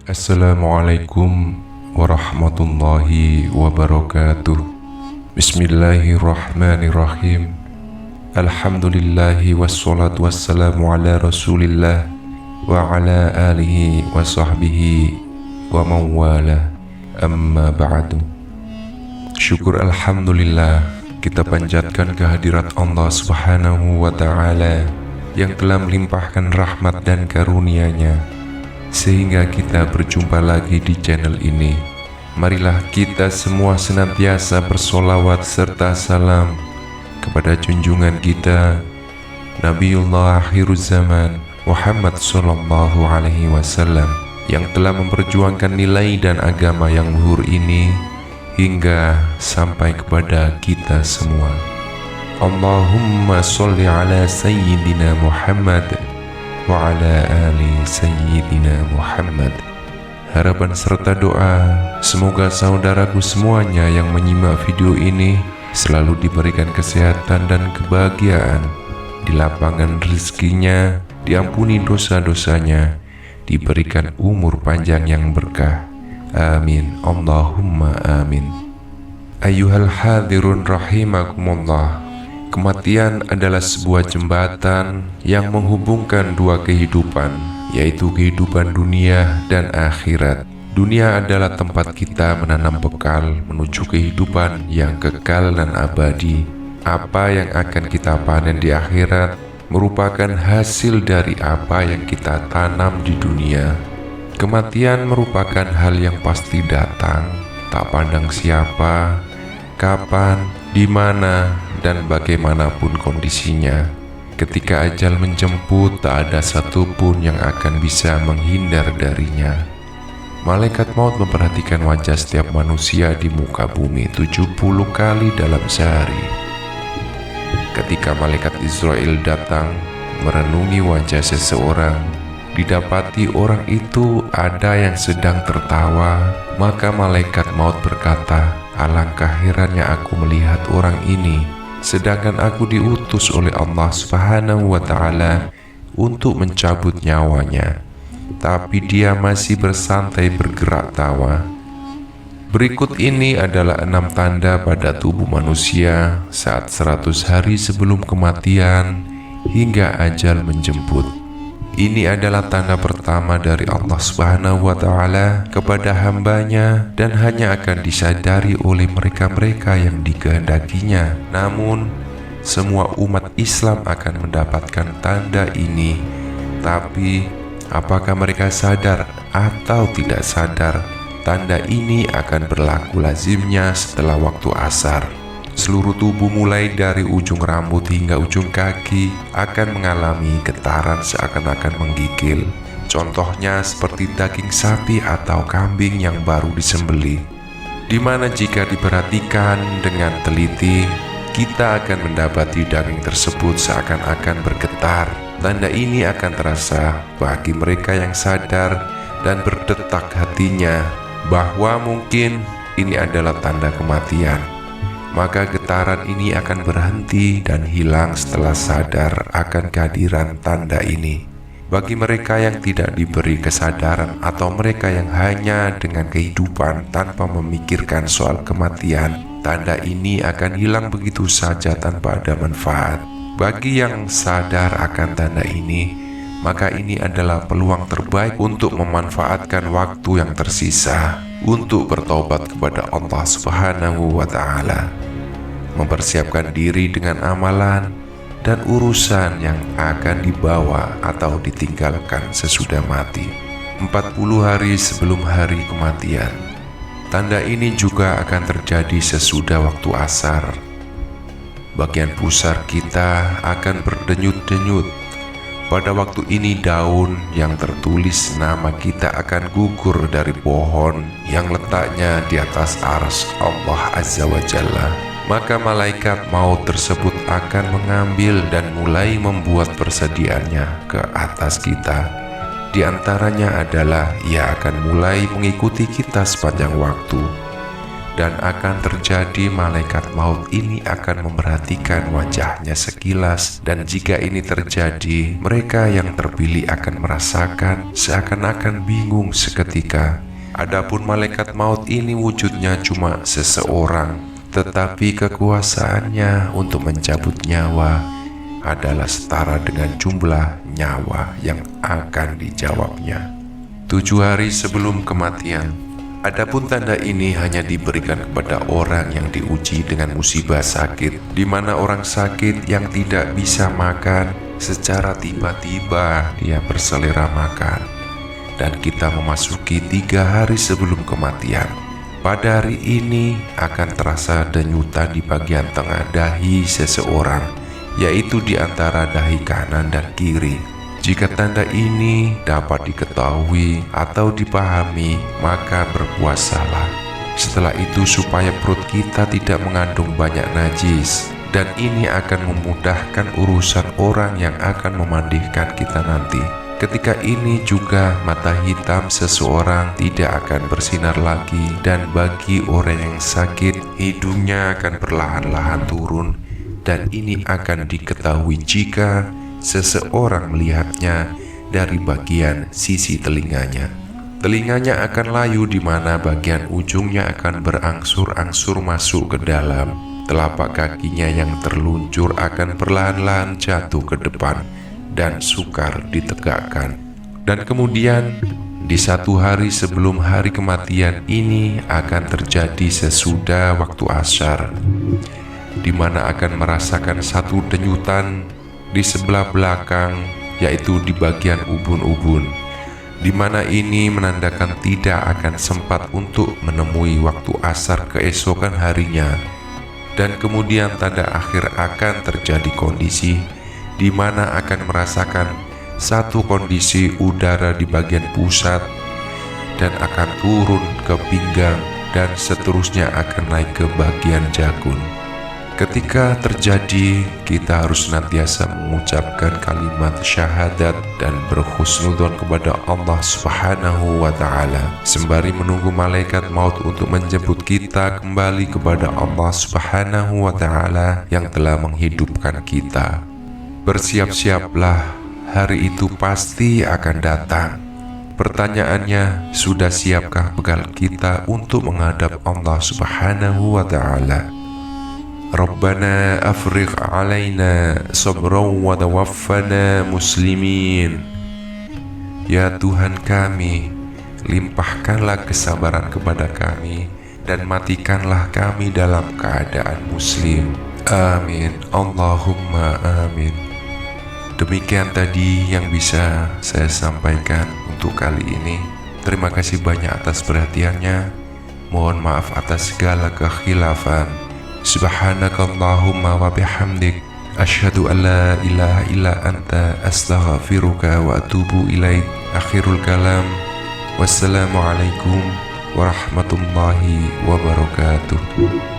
Assalamualaikum warahmatullahi wabarakatuh. Bismillahirrahmanirrahim. Alhamdulillahi wassalatu wassalamu ala rasulillah wa ala alihi wa sahbihi wa mawala. Amma ba'du. Syukur alhamdulillah kita panjatkan kehadirat Allah subhanahu wa ta'ala yang telah melimpahkan rahmat dan karunia-Nya sehingga kita berjumpa lagi di channel ini. Marilah kita semua senantiasa bersolawat serta salam kepada junjungan kita Nabiullah Akhiruz Zaman Muhammad sallallahu alaihi wasallam yang telah memperjuangkan nilai dan agama yang luhur ini hingga sampai kepada kita semua. Allahumma sholli ala sayyidina Muhammad wa ala ali sayyidina Muhammad. Harapan serta doa semoga saudaraku semuanya yang menyimak video ini selalu diberikan kesehatan dan kebahagiaan, dilapangkan rezekinya, diampuni dosa-dosanya, diberikan umur panjang yang berkah. Amin, Allahumma amin. Ayyuhal hadirun rahimakumullah. Kematian adalah sebuah jembatan yang menghubungkan dua kehidupan, yaitu kehidupan dunia dan akhirat. Dunia adalah tempat kita menanam bekal menuju kehidupan yang kekal dan abadi. Apa yang akan kita panen di akhirat merupakan hasil dari apa yang kita tanam di dunia. Kematian merupakan hal yang pasti datang, tak pandang siapa, kapan, di mana, dan bagaimanapun kondisinya. Ketika ajal menjemput, tak ada satupun yang akan bisa menghindar darinya. Malaikat maut memperhatikan wajah setiap manusia di muka bumi 70 kali dalam sehari. Ketika malaikat Israel datang merenungi wajah seseorang, didapati orang itu ada yang sedang tertawa, maka malaikat maut berkata, "Alangkah herannya aku melihat orang ini, sedangkan aku diutus oleh Allah subhanahu wa ta'ala untuk mencabut nyawanya, tapi dia masih bersantai bergerak tawa." Berikut ini adalah 6 tanda pada tubuh manusia saat 100 hari sebelum kematian hingga ajal menjemput. Ini adalah tanda pertama dari Allah subhanahu wa ta'ala kepada hambanya dan hanya akan disadari oleh mereka-mereka yang dikehendakinya. Namun, semua umat Islam akan mendapatkan tanda ini. Tapi, apakah mereka sadar atau tidak sadar, tanda ini akan berlaku lazimnya setelah waktu asar. Seluruh tubuh mulai dari ujung rambut hingga ujung kaki akan mengalami getaran seakan-akan menggigil. Contohnya seperti daging sapi atau kambing yang baru disembelih, di mana jika diperhatikan dengan teliti, kita akan mendapati daging tersebut seakan-akan bergetar. Tanda ini akan terasa bagi mereka yang sadar dan berdetak hatinya bahwa mungkin ini adalah tanda kematian. Maka getaran ini akan berhenti dan hilang setelah sadar akan kehadiran tanda ini. Bagi mereka yang tidak diberi kesadaran atau mereka yang hanya dengan kehidupan tanpa memikirkan soal kematian, tanda ini akan hilang begitu saja tanpa ada manfaat. Bagi yang sadar akan tanda ini, maka ini adalah peluang terbaik untuk memanfaatkan waktu yang tersisa untuk bertobat kepada Allah subhanahu wa ta'ala, mempersiapkan diri dengan amalan dan urusan yang akan dibawa atau ditinggalkan sesudah mati 40 hari sebelum hari kematian. Tanda ini juga akan terjadi sesudah waktu asar. Bagian pusar kita akan berdenyut-denyut. Pada waktu ini daun yang tertulis nama kita akan gugur dari pohon yang letaknya di atas arsy Allah azza wa jalla. Maka malaikat maut tersebut akan mengambil dan mulai membuat persediaannya ke atas kita. Di antaranya adalah ia akan mulai mengikuti kita sepanjang waktu. dan akan terjadi malaikat maut ini akan memerhatikan wajahnya sekilas, dan jika ini terjadi, mereka yang terpilih akan merasakan seakan-akan bingung seketika. Adapun malaikat maut ini wujudnya cuma seseorang, tetapi kekuasaannya untuk mencabut nyawa adalah setara dengan jumlah nyawa yang akan dijawabnya 7 hari sebelum kematian. Adapun tanda ini hanya diberikan kepada orang yang diuji dengan musibah sakit, di mana orang sakit yang tidak bisa makan, secara tiba-tiba dia berselera makan. Dan kita memasuki 3 hari sebelum kematian. Pada hari ini akan terasa denyutan di bagian tengah dahi seseorang, yaitu di antara dahi kanan dan kiri. Jika tanda ini dapat diketahui atau dipahami, maka berpuasalah. Setelah itu supaya perut kita tidak mengandung banyak najis, dan ini akan memudahkan urusan orang yang akan memandikan kita nanti. Ketika ini juga mata hitam seseorang tidak akan bersinar lagi, dan bagi orang yang sakit, hidungnya akan perlahan-lahan turun, dan ini akan diketahui jika seseorang melihatnya dari bagian sisi telinganya. Telinganya akan layu, di mana bagian ujungnya akan berangsur-angsur masuk ke dalam. Telapak kakinya yang terluncur akan perlahan-lahan jatuh ke depan dan sukar ditegakkan. Dan kemudian di 1 hari sebelum hari kematian ini akan terjadi sesudah waktu asyar, di mana akan merasakan satu denyutan di sebelah belakang, yaitu di bagian ubun-ubun, di mana ini menandakan tidak akan sempat untuk menemui waktu asar keesokan harinya. Dan kemudian tanda akhir akan terjadi kondisi di mana akan merasakan satu kondisi udara di bagian pusat, dan akan turun ke pinggang, dan seterusnya akan naik ke bagian jagun. Ketika terjadi, kita harus senantiasa mengucapkan kalimat syahadat dan berhusnudzon kepada Allah Subhanahu wa Ta'ala, sembari menunggu malaikat maut untuk menjemput kita kembali kepada Allah Subhanahu wa Ta'ala yang telah menghidupkan kita. Bersiap-siaplah, hari itu pasti akan datang. Pertanyaannya, sudah siapkah bekal kita untuk menghadap Allah Subhanahu wa Ta'ala? Rabbana afrigh alaina sabran wa tawaffana muslimin. Ya Tuhan kami, limpahkanlah kesabaran kepada kami dan matikanlah kami dalam keadaan muslim. Amin. Allahumma amin. Demikian tadi yang bisa saya sampaikan untuk kali ini. Terima kasih banyak atas perhatiannya. Mohon maaf atas segala kekhilafan. Subhanakallahumma wa bihamdik, asyhadu an la ilaha illa anta, astaghfiruka wa atubu ilaik. Akhirul kalam, wassalamualaikum warahmatullahi wabarakatuh.